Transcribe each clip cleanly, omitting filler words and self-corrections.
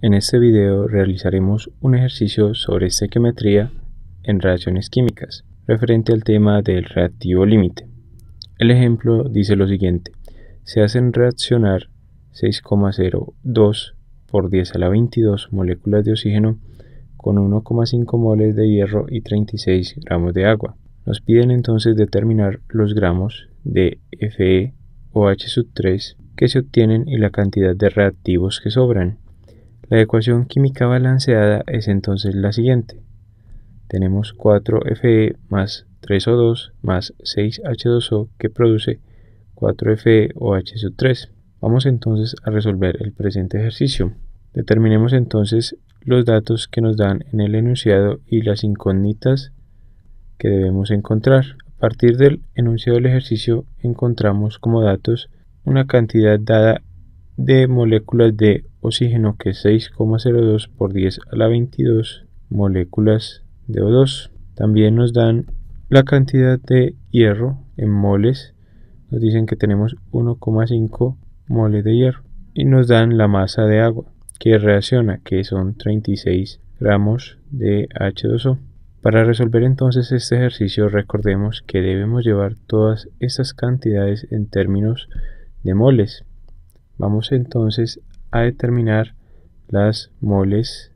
En este video realizaremos un ejercicio sobre estequiometría en reacciones químicas, referente al tema del reactivo límite. El ejemplo dice lo siguiente: se hacen reaccionar 6,02 por 10 a la 22 moléculas de oxígeno con 1,5 moles de hierro y 36 gramos de agua. Nos piden entonces determinar los gramos de FeOH3 que se obtienen y la cantidad de reactivos que sobran. La ecuación química balanceada es entonces la siguiente. Tenemos 4Fe más 3O2 más 6H2O que produce 4FeOH3. Vamos entonces a resolver el presente ejercicio. Determinemos entonces los datos que nos dan en el enunciado y las incógnitas que debemos encontrar. A partir del enunciado del ejercicio encontramos como datos una cantidad dada de moléculas de oxígeno que es 6,02 por 10 a la 22 moléculas de O2. También nos dan la cantidad de hierro en moles. Nos dicen que tenemos 1,5 moles de hierro. Y nos dan la masa de agua que reacciona, que son 36 gramos de H2O. Para resolver entonces este ejercicio, recordemos que debemos llevar todas estas cantidades en términos de moles. Vamos entonces a determinar las moles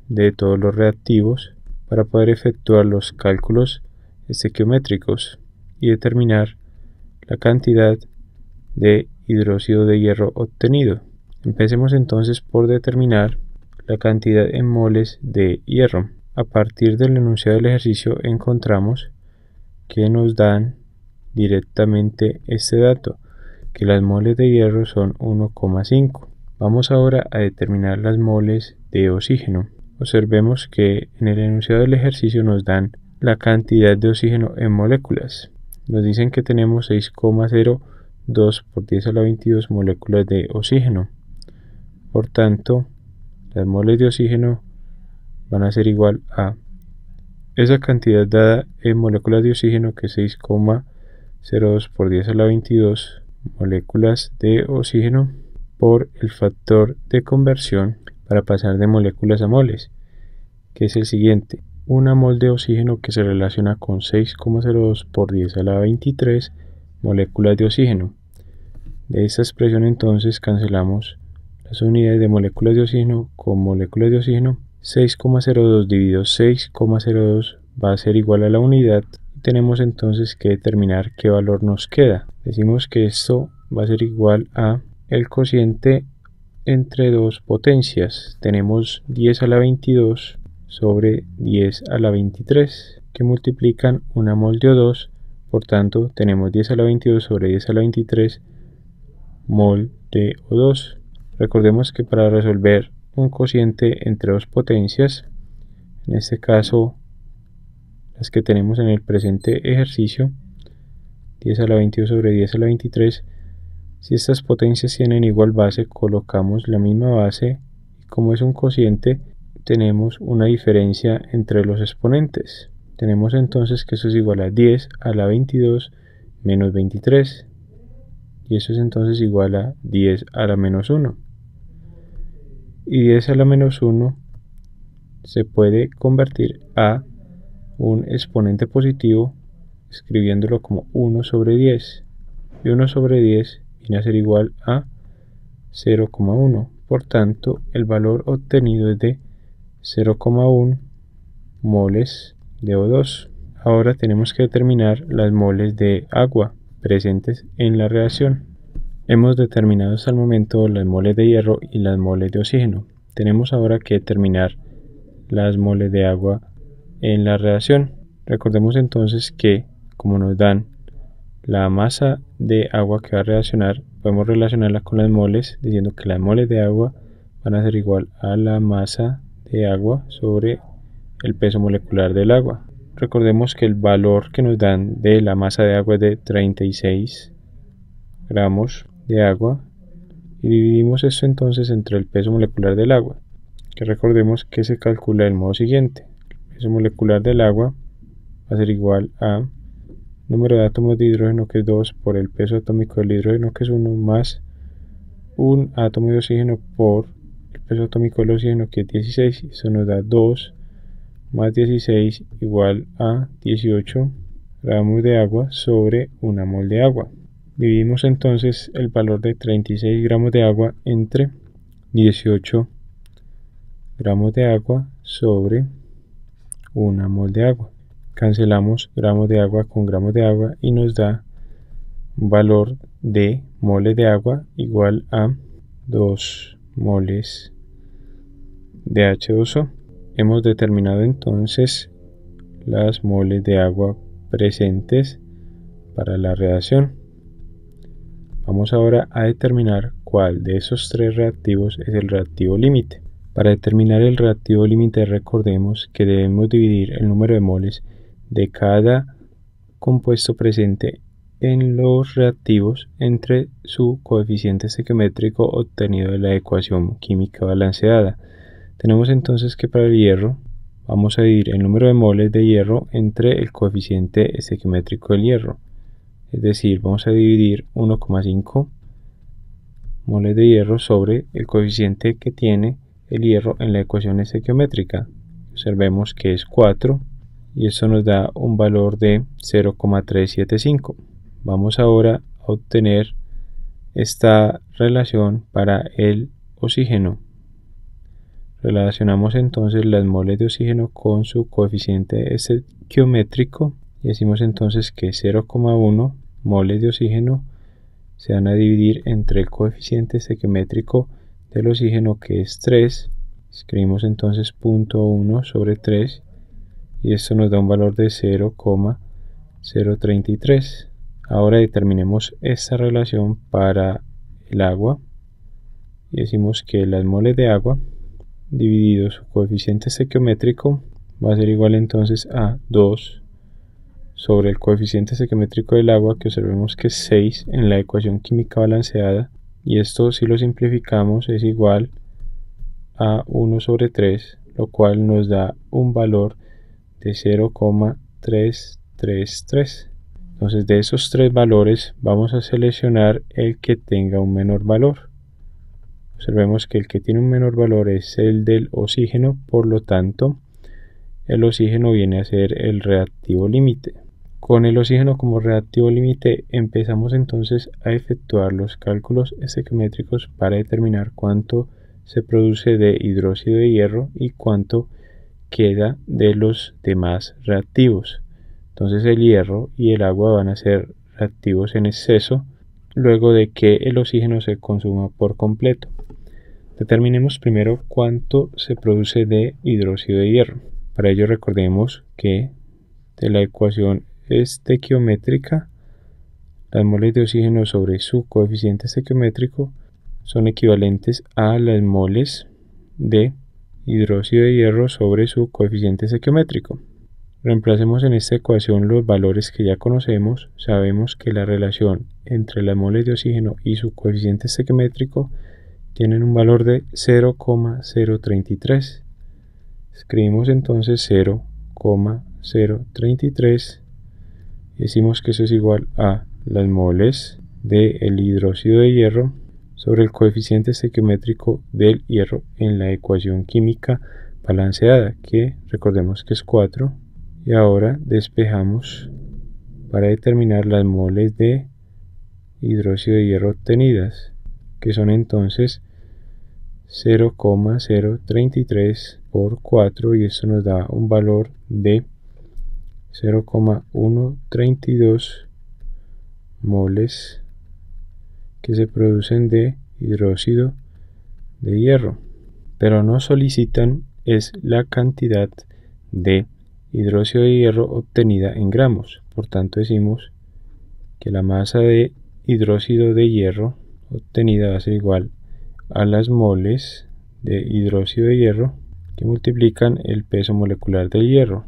de todos los reactivos para poder efectuar los cálculos estequiométricos y determinar la cantidad de hidróxido de hierro obtenido. Empecemos entonces por determinar la cantidad en moles de hierro. A partir del enunciado del ejercicio encontramos que nos dan directamente este dato, que las moles de hierro son 1,5. Vamos ahora a determinar las moles de oxígeno. Observemos que en el enunciado del ejercicio nos dan la cantidad de oxígeno en moléculas. Nos dicen que tenemos 6,02 por 10 a la 22 moléculas de oxígeno. Por tanto, las moles de oxígeno van a ser igual a esa cantidad dada en moléculas de oxígeno, que es 6,02 por 10 a la 22 moléculas de oxígeno, por el factor de conversión para pasar de moléculas a moles, que es el siguiente: una mol de oxígeno que se relaciona con 6,02 por 10 a la 23 moléculas de oxígeno. De esta expresión entonces cancelamos las unidades de moléculas de oxígeno con moléculas de oxígeno. 6,02 dividido 6,02 va a ser igual a la unidad. Tenemos entonces que determinar qué valor nos queda. Decimos que esto va a ser igual a el cociente entre dos potencias. Tenemos 10 a la 22 sobre 10 a la 23 que multiplican una mol de O2. Por tanto, tenemos 10 a la 22 sobre 10 a la 23 mol de O2. Recordemos que para resolver un cociente entre dos potencias, en este caso las que tenemos en el presente ejercicio, 10 a la 22 sobre 10 a la 23, si estas potencias tienen igual base, colocamos la misma base, y como es un cociente, tenemos una diferencia entre los exponentes. Tenemos entonces que eso es igual a 10 a la 22 menos 23, y eso es entonces igual a 10 a la menos 1. Y 10 a la menos 1 se puede convertir a un exponente positivo escribiéndolo como 1 sobre 10. Y 1 sobre 10 viene a ser igual a 0,1. Por tanto, el valor obtenido es de 0,1 moles de O2. Ahora tenemos que determinar las moles de agua presentes en la reacción. Hemos determinado hasta el momento las moles de hierro y las moles de oxígeno. Tenemos ahora que determinar las moles de agua en la reacción. Recordemos entonces que, como nos dan la masa de agua que va a reaccionar, podemos relacionarla con las moles diciendo que las moles de agua van a ser igual a la masa de agua sobre el peso molecular del agua. Recordemos que el valor que nos dan de la masa de agua es de 36 gramos de agua, y dividimos esto entonces entre el peso molecular del agua, que recordemos que se calcula del modo siguiente: el peso molecular del agua va a ser igual a número de átomos de hidrógeno, que es 2, por el peso atómico del hidrógeno, que es 1, más un átomo de oxígeno por el peso atómico del oxígeno, que es 16. Eso nos da 2 más 16 igual a 18 gramos de agua sobre 1 mol de agua. Dividimos entonces el valor de 36 gramos de agua entre 18 gramos de agua sobre 1 mol de agua. Cancelamos gramos de agua con gramos de agua y nos da un valor de moles de agua igual a 2 moles de H2O. Hemos determinado entonces las moles de agua presentes para la reacción. Vamos ahora a determinar cuál de esos tres reactivos es el reactivo límite. Para determinar el reactivo límite, recordemos que debemos dividir el número de moles de cada compuesto presente en los reactivos entre su coeficiente estequiométrico obtenido de la ecuación química balanceada. Tenemos entonces que para el hierro vamos a dividir el número de moles de hierro entre el coeficiente estequiométrico del hierro. Es decir, vamos a dividir 1,5 moles de hierro sobre el coeficiente que tiene el hierro en la ecuación estequiométrica. Observemos que es 4 y eso nos da un valor de 0,375. Vamos ahora a obtener esta relación para el oxígeno. Relacionamos entonces las moles de oxígeno con su coeficiente estequiométrico y decimos entonces que 0,1 moles de oxígeno se van a dividir entre el coeficiente estequiométrico del oxígeno, que es 3. Escribimos entonces 0,1 sobre 3 y esto nos da un valor de 0,033. Ahora determinemos esta relación para el agua y decimos que las moles de agua dividido su coeficiente estequiométrico va a ser igual entonces a 2 sobre el coeficiente estequiométrico del agua, que observemos que es 6 en la ecuación química balanceada, y esto, si lo simplificamos, es igual a 1 sobre 3, lo cual nos da un valor de 0,333. Entonces, de esos tres valores vamos a seleccionar el que tenga un menor valor. Observemos que el que tiene un menor valor es el del oxígeno, por lo tanto el oxígeno viene a ser el reactivo límite. Con el oxígeno como reactivo límite empezamos entonces a efectuar los cálculos estequiométricos para determinar cuánto se produce de hidróxido de hierro y cuánto queda de los demás reactivos. Entonces el hierro y el agua van a ser reactivos en exceso luego de que el oxígeno se consuma por completo. Determinemos primero cuánto se produce de hidróxido de hierro. Para ello recordemos que de la ecuación estequiométrica, las moles de oxígeno sobre su coeficiente estequiométrico son equivalentes a las moles de hidróxido de hierro sobre su coeficiente estequiométrico. Reemplacemos en esta ecuación los valores que ya conocemos. Sabemos que la relación entre las moles de oxígeno y su coeficiente estequiométrico tienen un valor de 0,033. Escribimos entonces 0,033 y decimos que eso es igual a las moles del hidróxido de hierro sobre el coeficiente estequiométrico del hierro en la ecuación química balanceada, que recordemos que es 4. Y ahora despejamos para determinar las moles de hidróxido de hierro obtenidas, que son entonces 0,033 por 4, y eso nos da un valor de 0,132 moles que se producen de hidróxido de hierro. Pero nos solicitan es la cantidad de hidróxido de hierro obtenida en gramos. Por tanto decimos que la masa de hidróxido de hierro obtenida va a ser igual a las moles de hidróxido de hierro que multiplican el peso molecular del hierro,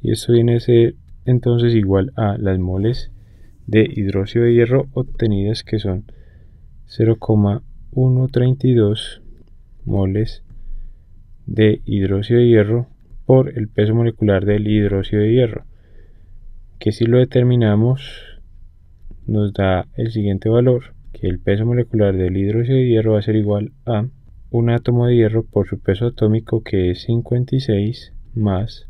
y esto viene a ser entonces igual a las moles de hidróxido de hierro obtenidas, que son 0,132 moles de hidróxido de hierro por el peso molecular del hidróxido de hierro, que si lo determinamos nos da el siguiente valor, que el peso molecular del hidróxido de hierro va a ser igual a un átomo de hierro por su peso atómico, que es 56, más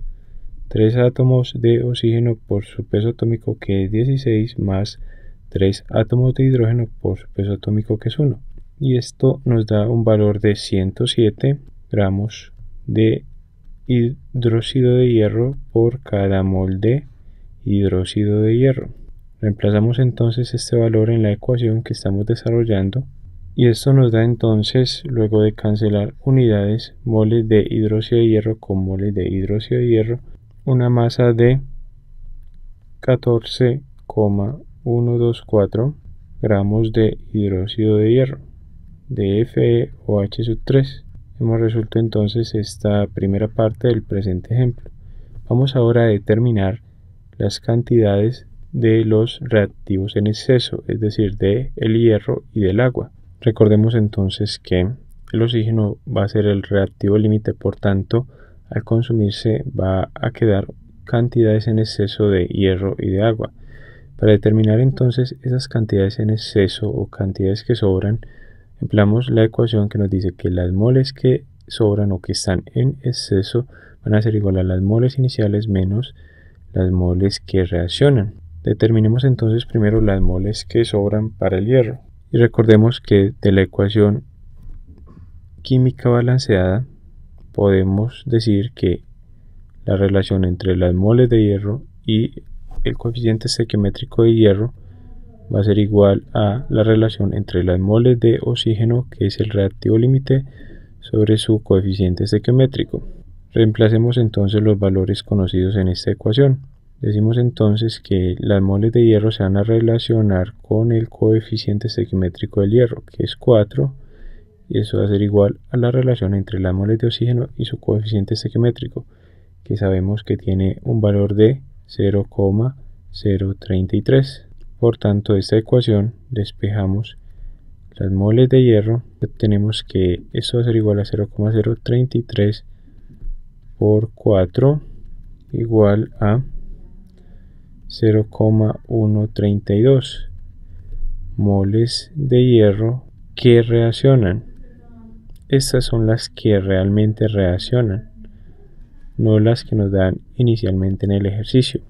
3 átomos de oxígeno por su peso atómico, que es 16, más 3 átomos de hidrógeno por su peso atómico, que es 1. Y esto nos da un valor de 107 gramos de hidróxido de hierro por cada mol de hidróxido de hierro. Reemplazamos entonces este valor en la ecuación que estamos desarrollando, y esto nos da entonces, luego de cancelar unidades, moles de hidróxido de hierro con moles de hidróxido de hierro, una masa de 14,124 gramos de hidróxido de hierro, de FeOH3. Hemos resuelto entonces esta primera parte del presente ejemplo. Vamos ahora a determinar las cantidades de los reactivos en exceso, es decir, del hierro y del agua. Recordemos entonces que el oxígeno va a ser el reactivo límite, por tanto, al consumirse va a quedar cantidades en exceso de hierro y de agua. Para determinar entonces esas cantidades en exceso o cantidades que sobran, empleamos la ecuación que nos dice que las moles que sobran o que están en exceso van a ser igual a las moles iniciales menos las moles que reaccionan. Determinemos entonces primero las moles que sobran para el hierro. Y recordemos que de la ecuación química balanceada podemos decir que la relación entre las moles de hierro y el coeficiente estequiométrico de hierro va a ser igual a la relación entre las moles de oxígeno, que es el reactivo límite, sobre su coeficiente estequiométrico. Reemplacemos entonces los valores conocidos en esta ecuación. Decimos entonces que las moles de hierro se van a relacionar con el coeficiente estequiométrico del hierro, que es 4, y eso va a ser igual a la relación entre las moles de oxígeno y su coeficiente estequiométrico, que sabemos que tiene un valor de 0,033. Por tanto, de esta ecuación despejamos las moles de hierro, obtenemos que esto va a ser igual a 0,033 por 4 igual a 0,132 moles de hierro que reaccionan. Estas son las que realmente reaccionan, no las que nos dan inicialmente en el ejercicio.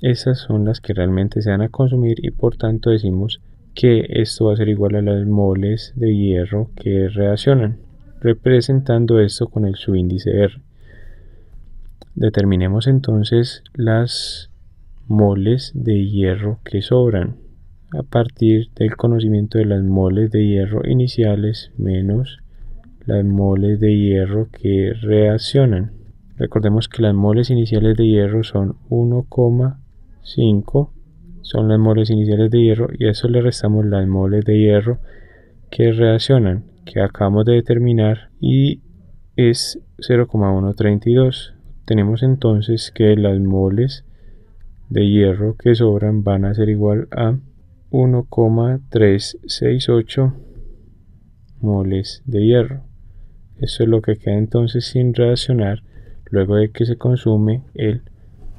Esas son las que realmente se van a consumir, y por tanto decimos que esto va a ser igual a las moles de hierro que reaccionan, representando esto con el subíndice R. Determinemos entonces las moles de hierro que sobran a partir del conocimiento de las moles de hierro iniciales menos las moles de hierro que reaccionan. Recordemos que las moles iniciales de hierro son 1,5, son las moles iniciales de hierro, y a eso le restamos las moles de hierro que reaccionan, que acabamos de determinar, y es 0,132. Tenemos entonces que las moles de hierro que sobran van a ser igual a 1,368 moles de hierro. Eso es lo que queda entonces sin reaccionar luego de que se consume el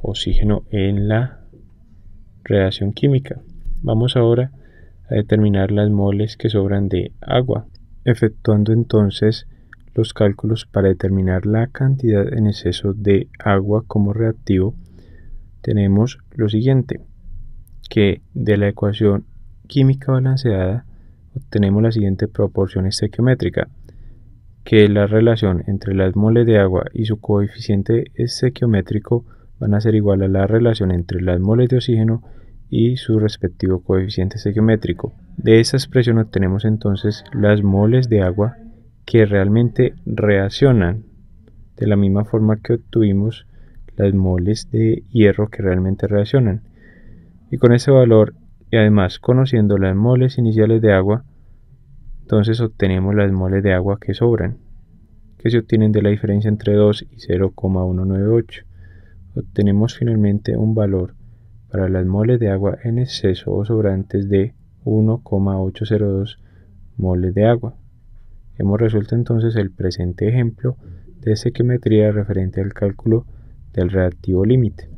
oxígeno en la reacción química. Vamos ahora a determinar las moles que sobran de agua, efectuando entonces los cálculos para determinar la cantidad en exceso de agua como reactivo. Tenemos lo siguiente, que de la ecuación química balanceada obtenemos la siguiente proporción estequiométrica, que la relación entre las moles de agua y su coeficiente estequiométrico van a ser igual a la relación entre las moles de oxígeno y su respectivo coeficiente estequiométrico. De esta expresión obtenemos entonces las moles de agua que realmente reaccionan, de la misma forma que obtuvimos las moles de hierro que realmente reaccionan. Y con ese valor, y además conociendo las moles iniciales de agua, entonces obtenemos las moles de agua que sobran, que se obtienen de la diferencia entre 2 y 0,198. Obtenemos finalmente un valor para las moles de agua en exceso o sobrantes de 1,802 moles de agua. Hemos resuelto entonces el presente ejemplo de estequiometría referente al cálculo del reactivo límite.